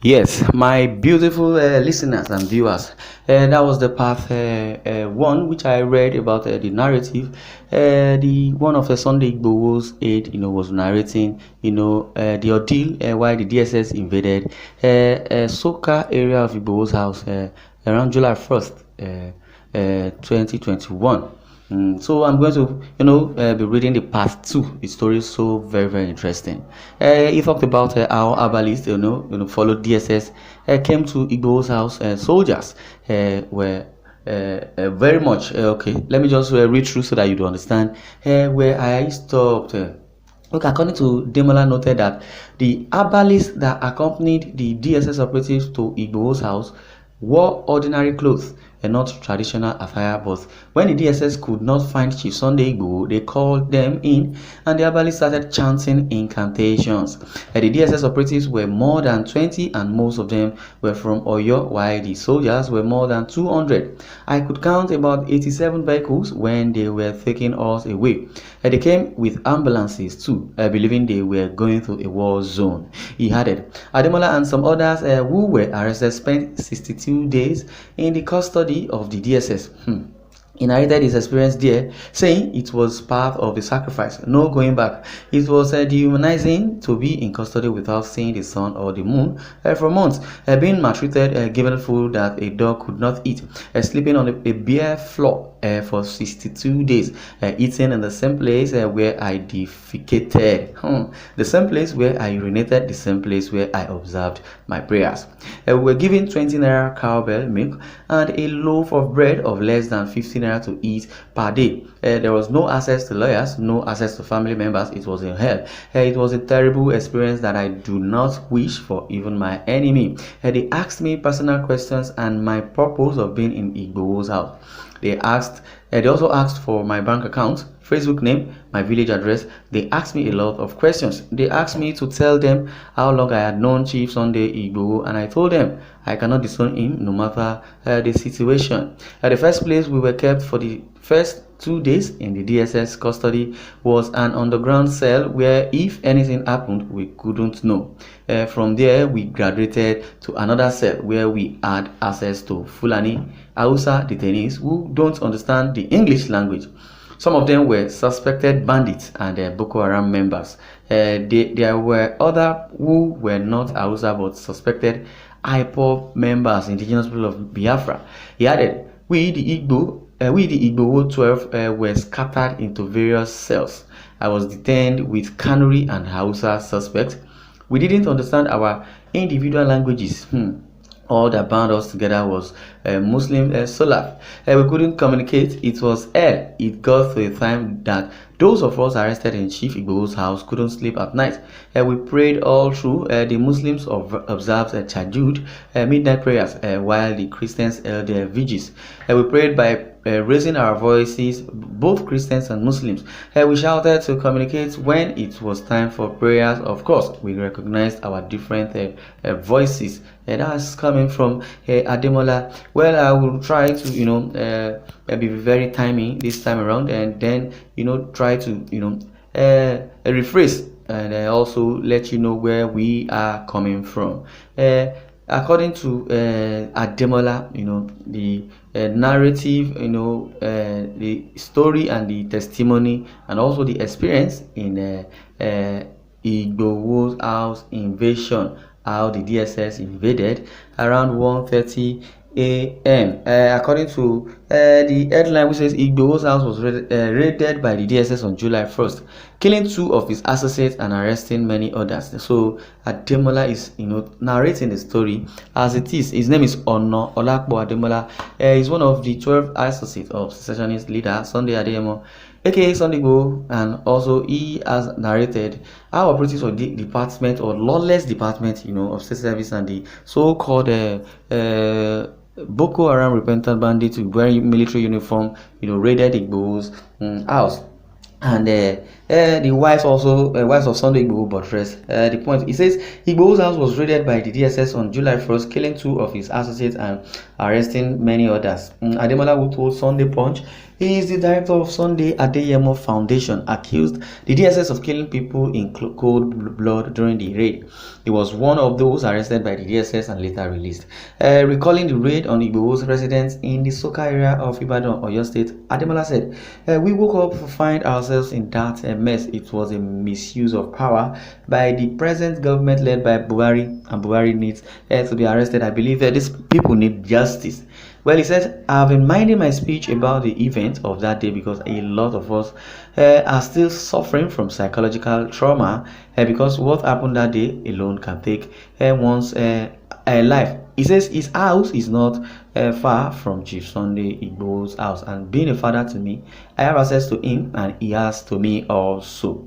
Yes, my beautiful listeners and viewers, that was the part one which I read about the narrative. The one of the Sunday Igboho's aide, was narrating, the ordeal why the DSS invaded Soka area of Igboho's house around July 1st, 2021. So I'm going to, be reading the part two. The story is so very, very interesting. He talked about how Abalis, followed DSS, came to Igbo's house. Soldiers were very much okay. Let me just read through so that you do understand where I stopped. Okay, according to Demola noted that the Abalis that accompanied the DSS operatives to Igbo's house wore ordinary clothes and not traditional attire, but when the DSS could not find Chief Sunday Igboho, they called them in and the Abalis started chanting incantations. The DSS operatives were more than 20 and most of them were from Oyo, while the soldiers were more than 200. I could count about 87 vehicles when they were taking us away. They came with ambulances too, believing they were going to a war zone. He added, Ademola and some others who were arrested spent 62 days in the custody of the DSS. He narrated his experience there, saying it was part of the sacrifice, no going back. It was dehumanizing to be in custody without seeing the sun or the moon for months, being maltreated, given food that a dog could not eat, sleeping on a bare floor for 62 days, eating in the same place where I defecated, the same place where I urinated, the same place where I observed my prayers. We were given 20 naira cowbell milk and a loaf of bread of less than 15 naira to eat per day. There was no access to lawyers, no access to family members. It was in hell. It was a terrible experience that I do not wish for even my enemy. They asked me personal questions and my purpose of being in Igboho's house. They also asked for my bank account, Facebook name, my village address. They asked me a lot of questions. They asked me to tell them how long I had known Chief Sunday Igboho, and I told them I cannot disown him no matter the situation. At the first place we were kept for the first 2 days in the DSS custody was an underground cell where if anything happened we couldn't know. From there we graduated to another cell where we had access to Fulani, Hausa detainees who don't understand the English language. Some of them were suspected bandits and Boko Haram members. There were others who were not Hausa but suspected IPOB members, indigenous people of Biafra. He added, we the Igboho 12 were scattered into various cells. I was detained with Kanuri and Hausa suspects. We didn't understand our individual languages. All that bound us together was Muslim Salah. We couldn't communicate. It was hell. It got to a time that those of us arrested in Chief Igboho's house couldn't sleep at night. We prayed all through. The Muslims observed Tajud, midnight prayers, while the Christians held their vigils. We prayed by raising our voices, both Christians and Muslims. We shouted to communicate when it was time for prayers. Of course, we recognized our different voices. That's coming from Ademola. Well, I will try to, be very timing this time around, and then, try to, rephrase and also let you know where we are coming from. According to Ademola, the narrative, the story and the testimony and also the experience in Igboho's house invasion, how the DSS invaded around 1:30 a.m. According to the headline, which says Igboho's house was raided by the DSS on July 1st, killing 2 of his associates and arresting many others. So Ademola is narrating the story as it is. His name is Ono Olakbo Ademola. He's one of the 12 associates of secessionist leader Sunday Adeyemo, aka Sunday Igboho, and also he has narrated how operatives of the department or lawless department of state service and the so-called Boko Haram repentant bandits wearing military uniform raided Igboho's house. And the wives of Sunday Igboho buttress the point. It says Igboho's house was raided by the DSS on July 1st, killing 2 of his associates and arresting many others. Ademola, who told Sunday Punch, He is the director of Sunday Adeyemo Foundation, accused the DSS of killing people in cold blood during the raid. He was one of those arrested by the DSS and later released. Recalling the raid on Igboho's residence in the Soka area of Ibadan, Oyo State, Ademola said, "We woke up to find ourselves in that mess. It was a misuse of power by the present government led by Buhari, and Buhari needs to be arrested. I believe these people need justice." Well, he said, "I've been minding my speech about the event of that day because a lot of us are still suffering from psychological trauma because what happened that day alone can take one's life." He says his house is not far from Chief Sunday Igboho's house, and being a father to me, I have access to him and he has to me also.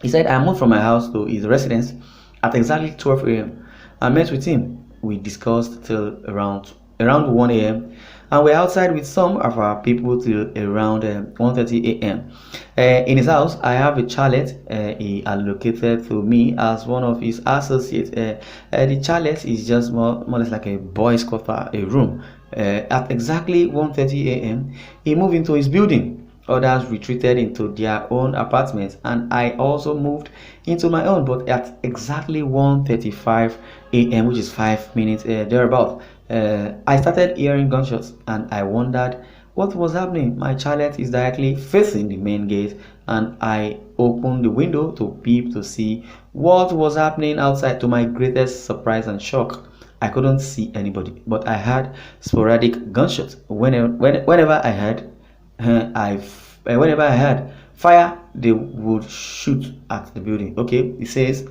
He said, "I moved from my house to his residence at exactly 12 a.m. I met with him. We discussed till around 1 a.m. and we're outside with some of our people till around 1:30 a.m. In his house, I have a chalet he allocated to me as one of his associates. The chalet is just more or less like a boys' quarter, a room. At exactly 1:30 a.m., he moved into his building. Others retreated into their own apartments, and I also moved into my own. But at exactly 1:35 a.m., which is 5 minutes thereabout, I started hearing gunshots, and I wondered what was happening. My chalet is directly facing the main gate, and I opened the window to peep to see what was happening outside. To my greatest surprise and shock, I couldn't see anybody, but I heard sporadic gunshots. Whenever I heard whenever I heard fire, they would shoot at the building." Okay, he says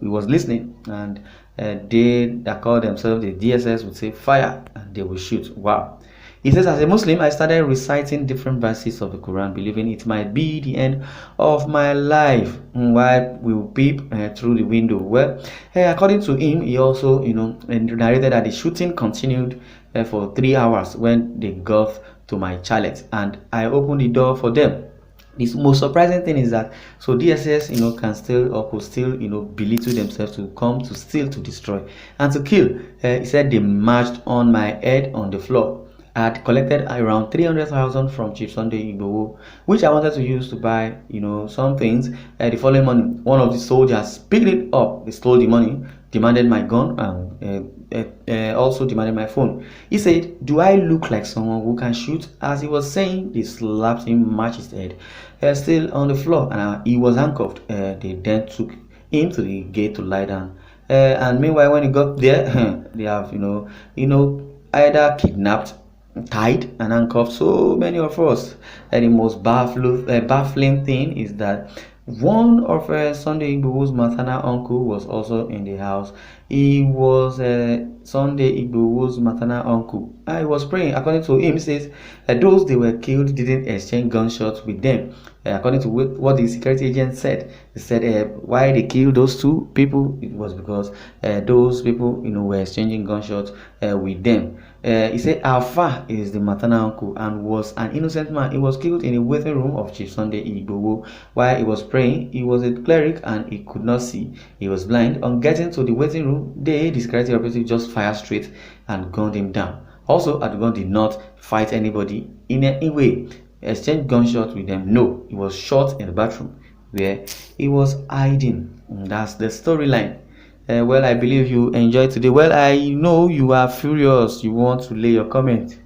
he was listening, and they that call themselves the DSS would say fire, and they will shoot. Wow. He says, "As a Muslim, I started reciting different verses of the Quran, believing it might be the end of my life while we will peep through the window." Well, according to him, he also, narrated that the shooting continued for 3 hours when they got to my chalet, and I opened the door for them. The most surprising thing is that DSS can still or could still belittle themselves to come to steal, to destroy, and to kill. He said they marched on my head on the floor. I had collected around 300,000 from Chief Sunday Igboho, which I wanted to use to buy some things. The following morning, one of the soldiers picked it up. They stole the money, demanded my gun, and also demanded my phone. He said, "Do I look like someone who can shoot?" As he was saying, they slapped him, matched his head, still on the floor, and he was handcuffed. They then took him to the gate to lie down. And meanwhile, when he got there, they have either kidnapped, tied, and handcuffed so many of us. And the most baffling thing is that one of Sunday Igboho's maternal uncle was also in the house. He was Sunday Igboho's maternal uncle. I was praying. According to him, he says those they were killed didn't exchange gunshots with them. According to what the security agent said, he said why they killed those two people, it was because those people were exchanging gunshots with them. He said Alpha is the maternal uncle and was an innocent man. He was killed in a waiting room of Chief Sunday Igboho while he was praying. He was a cleric and he could not see. He was blind. On getting to the waiting room, the security operative just fired straight and gunned him down. Also, Adugon did not fight anybody in any way, exchange gunshots with them. No, he was shot in the bathroom where he was hiding. And that's the storyline. Well, I believe you enjoyed today. Well, I know you are furious. You want to lay your comment.